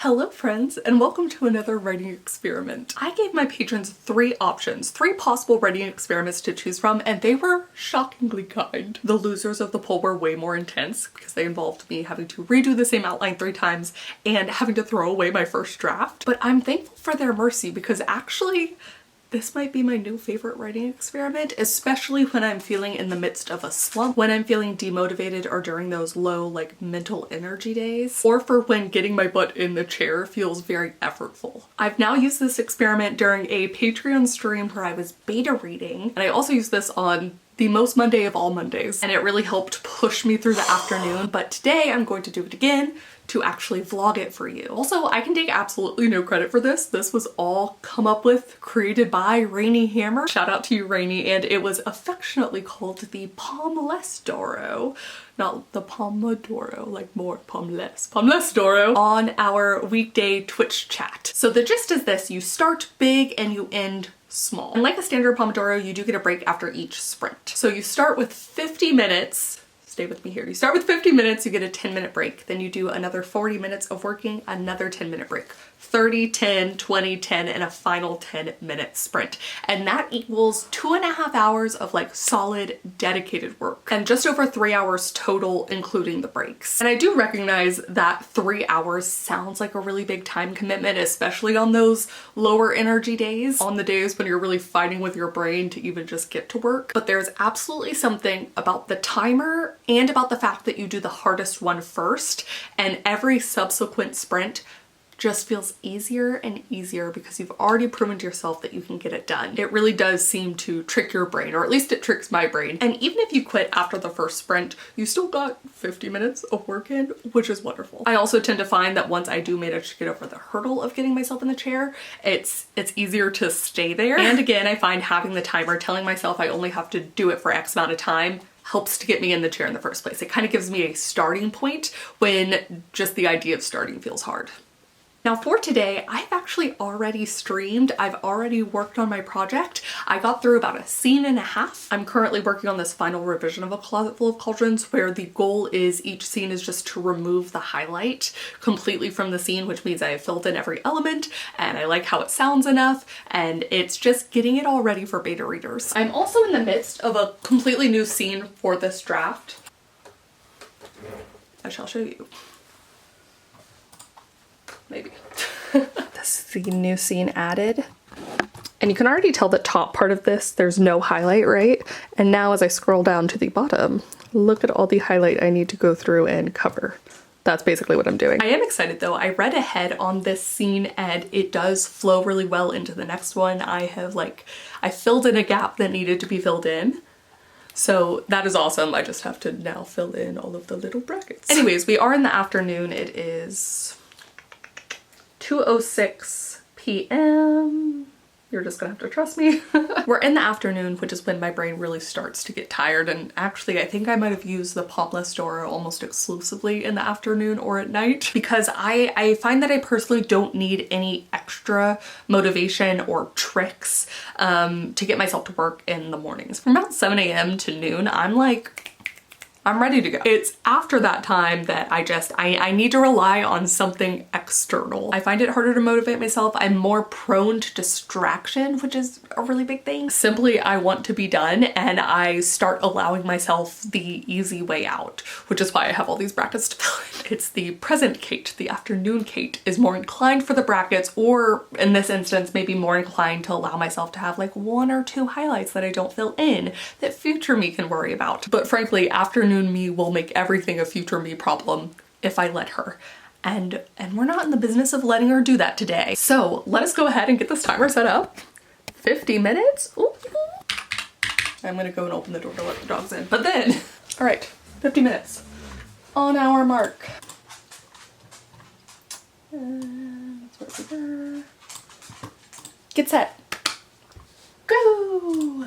Hello friends, and welcome to another writing experiment. I gave my patrons three options, three possible writing experiments to choose from, and they were shockingly kind. The losers of the poll were way more intense because they involved me having to redo the same outline 3 times and having to throw away my first draft. But I'm thankful for their mercy because actually, this might be my new favorite writing experiment, especially when I'm feeling in the midst of a slump, when I'm feeling demotivated or during those low mental energy days, or for when getting my butt in the chair feels very effortful. I've now used this experiment during a Patreon stream where I was beta reading, and I also used this on the most Monday of all Mondays, and it really helped push me through the afternoon, but today I'm going to do it again to actually vlog it for you. Also, I can take absolutely no credit for this. This was all come up with, created by RainyHa. Shout out to you, Rainy, and it was affectionately called the PomLESSdoro. Not the pomodoro, like more PomLESSdoro on our weekday Twitch chat. So the gist is this: you start big and you end small. And like a standard pomodoro, you do get a break after each sprint. So you start with 50 minutes. Stay with me here. You start with 50 minutes, you get a 10-minute break. Then you do another 40 minutes of working, another 10-minute break. 30, 10, 20, 10, and a final 10-minute sprint. And that equals 2.5 hours of solid dedicated work. And just over 3 hours total, including the breaks. And I do recognize that 3 hours sounds like a really big time commitment, especially on those lower energy days, on the days when you're really fighting with your brain to even just get to work. But there's absolutely something about the timer and about the fact that you do the hardest one first, and every subsequent sprint just feels easier and easier because you've already proven to yourself that you can get it done. It really does seem to trick your brain, or at least it tricks my brain. And even if you quit after the first sprint, you still got 50 minutes of work in, which is wonderful. I also tend to find that once I do manage to get over the hurdle of getting myself in the chair, it's easier to stay there. And again, I find having the timer, telling myself I only have to do it for X amount of time, helps to get me in the chair in the first place. It kind of gives me a starting point when just the idea of starting feels hard. Now for today, I've actually already streamed. I've already worked on my project. I got through about a scene and a half. I'm currently working on this final revision of A Closet Full of Cauldrons, where the goal is each scene is just to remove the highlight completely from the scene, which means I have filled in every element and I like how it sounds enough, and it's just getting it all ready for beta readers. I'm also in the midst of a completely new scene for this draft. I shall show you. Maybe. This is the new scene added. And you can already tell the top part of this, there's no highlight, right? And now as I scroll down to the bottom, look at all the highlight I need to go through and cover. That's basically what I'm doing. I am excited though. I read ahead on this scene and it does flow really well into the next one. I filled in a gap that needed to be filled in. So that is awesome. I just have to now fill in all of the little brackets. Anyways, we are in the afternoon. It is 2:06 p.m. You're just gonna have to trust me. We're in the afternoon, which is when my brain really starts to get tired, and actually I think I might have used the PomLESSdoro almost exclusively in the afternoon or at night, because I find that I personally don't need any extra motivation or tricks to get myself to work in the mornings. From about 7 a.m. to noon, I'm ready to go. It's after that time that I need to rely on something external. I find it harder to motivate myself. I'm more prone to distraction, which is a really big thing. Simply, I want to be done and I start allowing myself the easy way out, which is why I have all these brackets to fill in. It's the present Kate, the afternoon Kate, is more inclined for the brackets, or in this instance, maybe more inclined to allow myself to have 1 or 2 highlights that I don't fill in that future me can worry about. But frankly, afternoon me will make everything a future me problem if I let her. And we're not in the business of letting her do that today. So let us go ahead and get this timer set up. 50 minutes. Ooh. I'm gonna go and open the door to let the dogs in. But then, all right, 50 minutes on our mark. That's where we were. Get set. Go.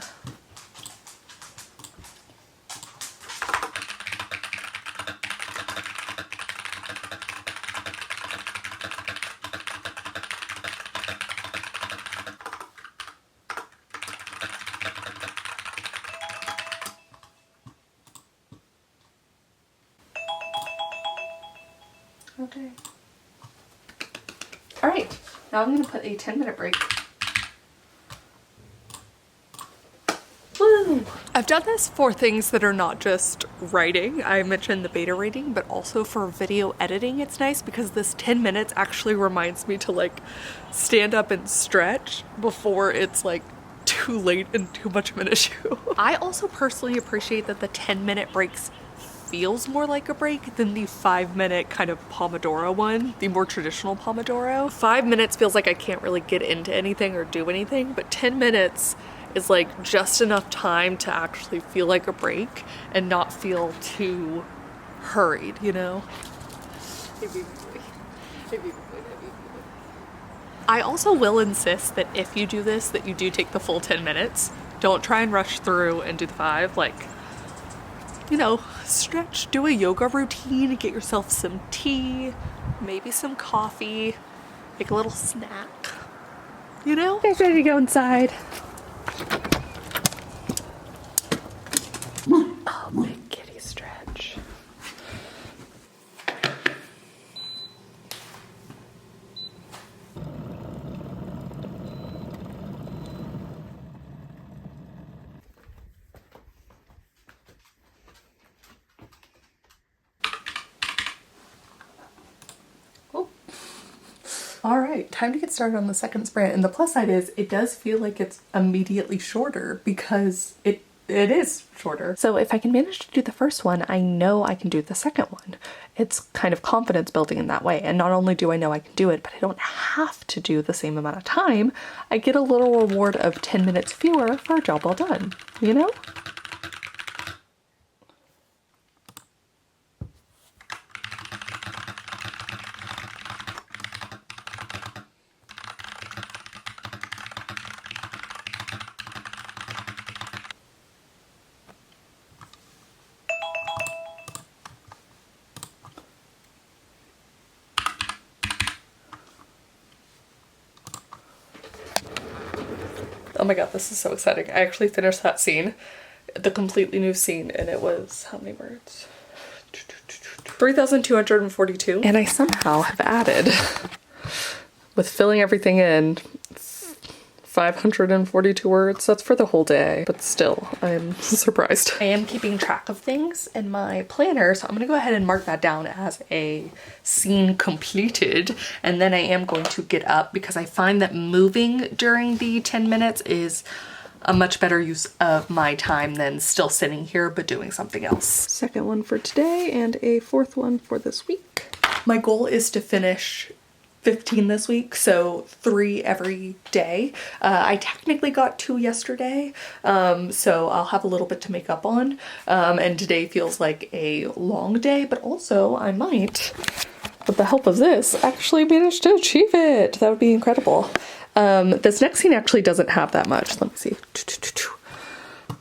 Okay. All right, now I'm gonna put a 10-minute break. Woo! I've done this for things that are not just writing. I mentioned the beta reading, but also for video editing it's nice because this 10 minutes actually reminds me to like stand up and stretch before it's like too late and too much of an issue. I also personally appreciate that the 10-minute breaks feels more like a break than the 5-minute kind of Pomodoro one, the more traditional Pomodoro. 5 minutes feels like I can't really get into anything or do anything, but 10 minutes is like just enough time to actually feel like a break and not feel too hurried, you know? I also will insist that if you do this, that you do take the full 10 minutes. Don't try and rush through and do the 5. Like, you know, stretch, do a yoga routine, get yourself some tea, maybe some coffee, make a little snack, you know? Guys ready to go inside? Oh, big kitty stretch. Oh. All right, time to get started on the second sprint. And the plus side is it does feel like it's immediately shorter because it is shorter. So if I can manage to do the first one, I know I can do the second one. It's kind of confidence building in that way. And not only do I know I can do it, but I don't have to do the same amount of time. I get a little reward of 10 minutes fewer for a job well done, you know? Oh my god, this is so exciting. I actually finished that scene, the completely new scene, and it was, how many words? 3,242. And I somehow have added, with filling everything in, 542 words. That's for the whole day, but still, I'm surprised. I am keeping track of things in my planner, so I'm gonna go ahead and mark that down as a scene completed, and then I am going to get up because I find that moving during the 10 minutes is a much better use of my time than still sitting here but doing something else. Second one for today and a fourth one for this week. My goal is to finish 15 this week, so 3 every day. I technically got 2 yesterday, so I'll have a little bit to make up on. And today feels like a long day, but also I might, with the help of this, actually manage to achieve it. That would be incredible. This next scene actually doesn't have that much. Let me see.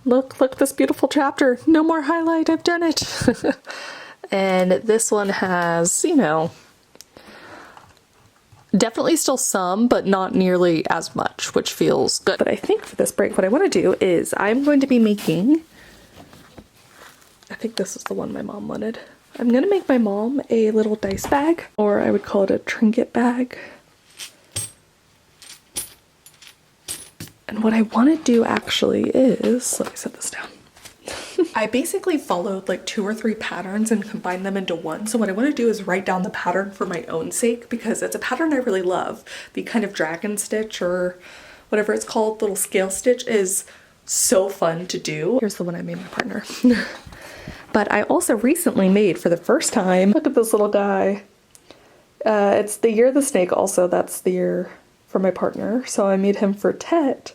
Look, this beautiful chapter. No more highlight, I've done it. And this one has, you know, definitely still some, but not nearly as much, which feels good. But I think for this break, what I want to do is I'm going to be making, I think this is the one my mom wanted. I'm going to make my mom a little dice bag, or I would call it a trinket bag. And what I want to do actually is, let me set this down. I basically followed like 2 or 3 patterns and combined them into one. So what I want to do is write down the pattern for my own sake because it's a pattern I really love. The kind of dragon stitch or whatever it's called, little scale stitch is so fun to do. Here's the one I made my partner. But I also recently made for the first time, look at this little guy. It's the year of the snake also, that's the year for my partner. So I made him for Tet.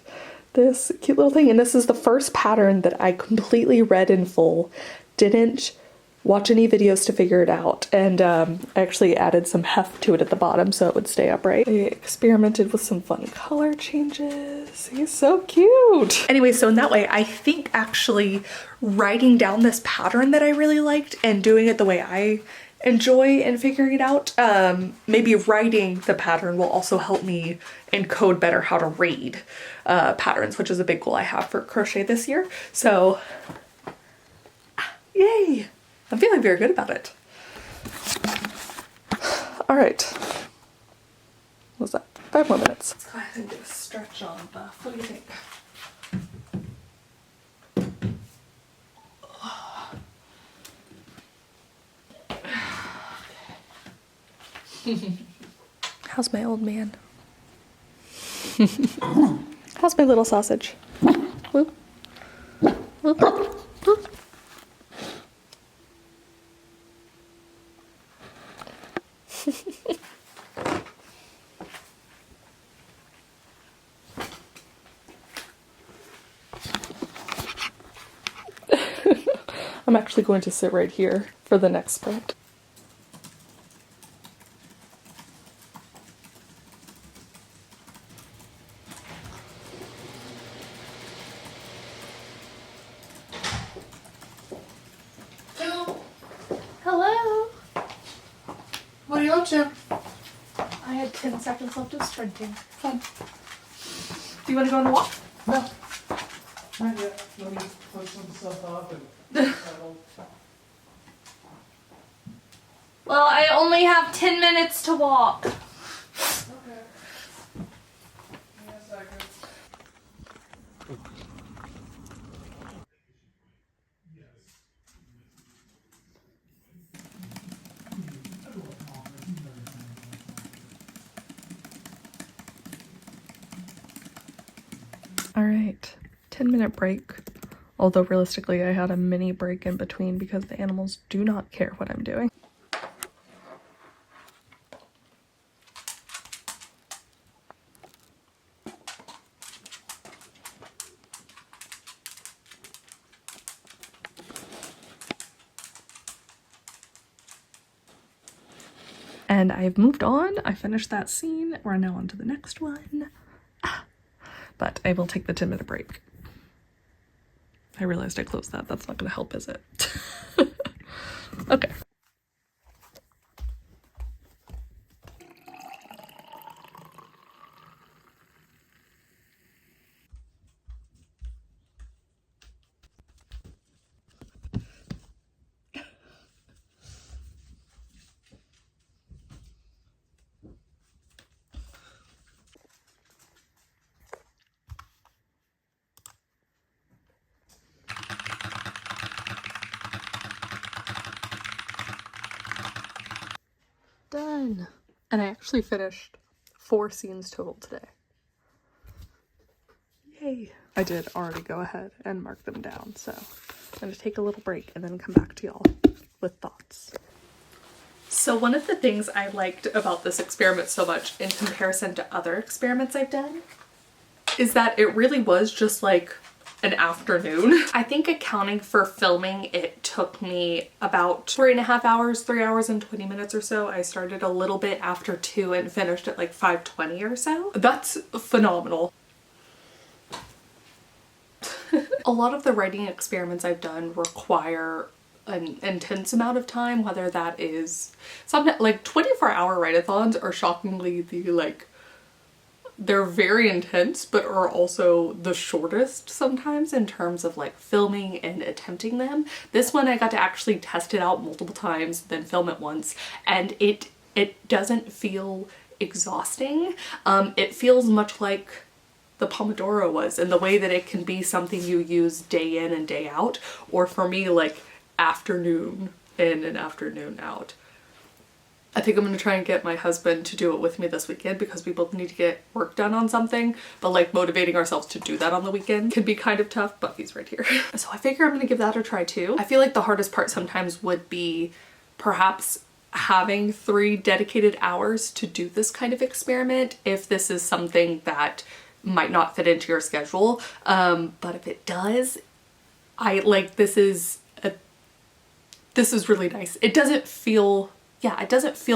This cute little thing, and this is the first pattern that I completely read in full, didn't watch any videos to figure it out, and I actually added some heft to it at the bottom so it would stay upright. I experimented with some fun color changes. He's so cute. Anyway, so in that way, I think actually writing down this pattern that I really liked and doing it the way I enjoy and figuring it out, maybe writing the pattern will also help me encode better how to read patterns, which is a big goal I have for crochet this year. So yay, I'm feeling very good about it. All right, almost up. 5 more minutes. Let's go ahead and get a stretch on, Buff. What do you think? How's my old man? How's my little sausage? Whoop. Whoop. Whoop. I'm actually going to sit right here for the next sprint. Hello. What are you up to? I had 10 seconds left of sprinting. Fun. Do you want to go on a walk? No. Not yet. Let me put some stuff up and settle. Well, I only have 10 minutes to walk. Okay. Give me a second. All right, 10-minute break. Although realistically, I had a mini break in between because the animals do not care what I'm doing. And I've moved on. I finished that scene. We're now on to the next one. But I will take the 10-minute break. I realized I closed that. That's not going to help, is it? Okay. Done. And I actually finished 4 scenes total today. Yay. I did already go ahead and mark them down, so I'm going to take a little break and then come back to y'all with thoughts. So one of the things I liked about this experiment so much in comparison to other experiments I've done is that it really was just like an afternoon. I think accounting for filming, it took me about 3.5 hours, 3 hours and 20 minutes or so. I started a little bit after 2 and finished at like 5:20 or so. That's phenomenal. A lot of the writing experiments I've done require an intense amount of time, whether that is something like 24-hour write-a-thons are shockingly they're very intense, but are also the shortest sometimes in terms of like filming and attempting them. This one I got to actually test it out multiple times, then film it once, and it doesn't feel exhausting. It feels much like the Pomodoro was, in the way that it can be something you use day in and day out, or for me, like afternoon in and afternoon out. I think I'm gonna try and get my husband to do it with me this weekend because we both need to get work done on something, but like motivating ourselves to do that on the weekend can be kind of tough. Buffy's right here. So I figure I'm gonna give that a try too. I feel like the hardest part sometimes would be perhaps having 3 dedicated hours to do this kind of experiment if this is something that might not fit into your schedule. But if it does, I like, this is really nice. It doesn't feel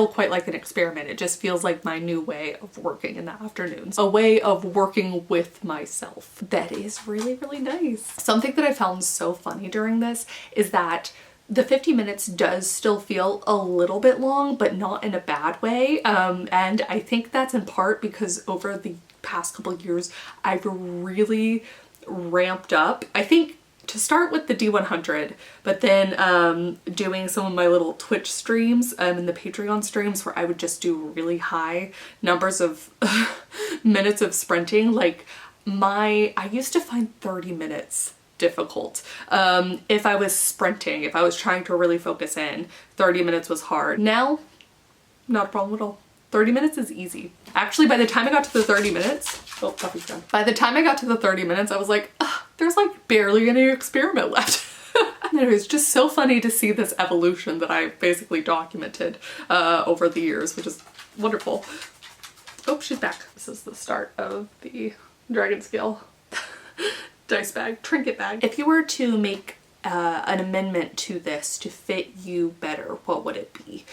quite like an experiment. It just feels like my new way of working in the afternoons. A way of working with myself. That is really, really nice. Something that I found so funny during this is that the 50 minutes does still feel a little bit long, but not in a bad way. And I think that's in part because over the past couple of years, I've really ramped up. I think to start with the D100, but then doing some of my little Twitch streams and the Patreon streams where I would just do really high numbers of minutes of sprinting. Like I used to find 30 minutes difficult. If I was sprinting, if I was trying to really focus in, 30 minutes was hard. Now, not a problem at all. 30 minutes is easy. Actually, by the time I got to the 30 minutes, oh, puppy's done. By the time I got to the 30 minutes, I was like, there's like barely any experiment left. And it was just so funny to see this evolution that I basically documented over the years, which is wonderful. Oh, she's back. This is the start of the dragon scale dice bag, trinket bag. If you were to make an amendment to this to fit you better, what would it be?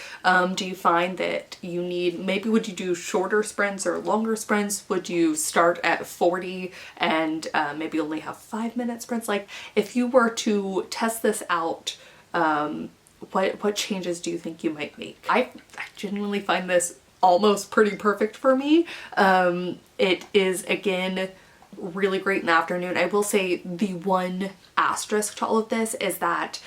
Do you find that you need, maybe would you do shorter sprints or longer sprints? Would you start at 40 and maybe only have 5-minute sprints? Like if you were to test this out, what changes do you think you might make? I genuinely find this almost pretty perfect for me. It is, again, really great in the afternoon. I will say the one asterisk to all of this is that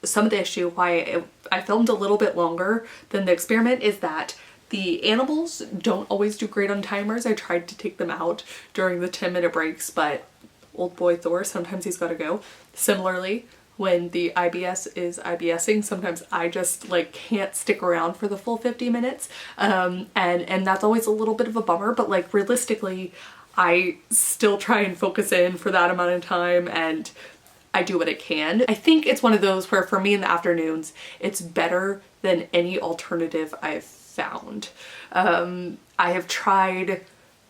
some of the issue why I filmed a little bit longer than the experiment is that the animals don't always do great on timers. I tried to take them out during the 10-minute breaks, but old boy Thor, sometimes he's got to go. Similarly, when the IBS is IBSing, sometimes I just like can't stick around for the full 50 minutes. And that's always a little bit of a bummer, but like realistically, I still try and focus in for that amount of time and I do what I can. I think it's one of those where for me in the afternoons, it's better than any alternative I've found. I have tried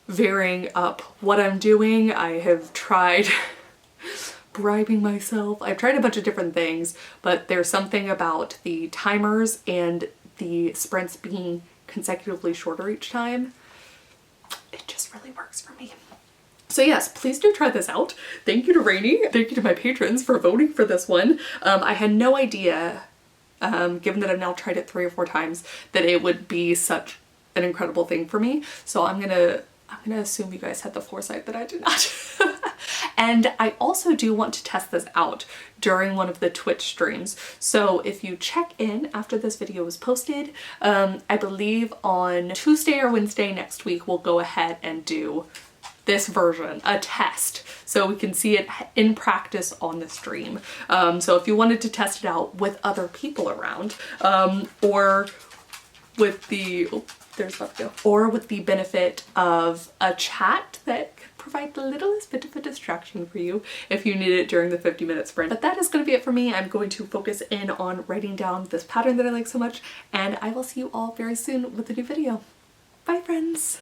varying up what I'm doing. I have tried bribing myself. I've tried a bunch of different things, but there's something about the timers and the sprints being consecutively shorter each time. It just really works for me. So yes, please do try this out. Thank you to Rainy. Thank you to my patrons for voting for this one. I had no idea, given that I've now tried it 3 or 4 times, that it would be such an incredible thing for me. So I'm gonna assume you guys had the foresight that I did not. And I also do want to test this out during one of the Twitch streams. So if you check in after this video is posted, I believe on Tuesday or Wednesday next week, we'll go ahead and do this version, a test, so we can see it in practice on the stream. So if you wanted to test it out with other people around, or with the, oh, there's left go, or with the benefit of a chat that provide the littlest bit of a distraction for you if you need it during the 50-minute sprint. But that is going to be it for me. I'm going to focus in on writing down this pattern that I like so much, and I will see you all very soon with a new video. Bye, friends!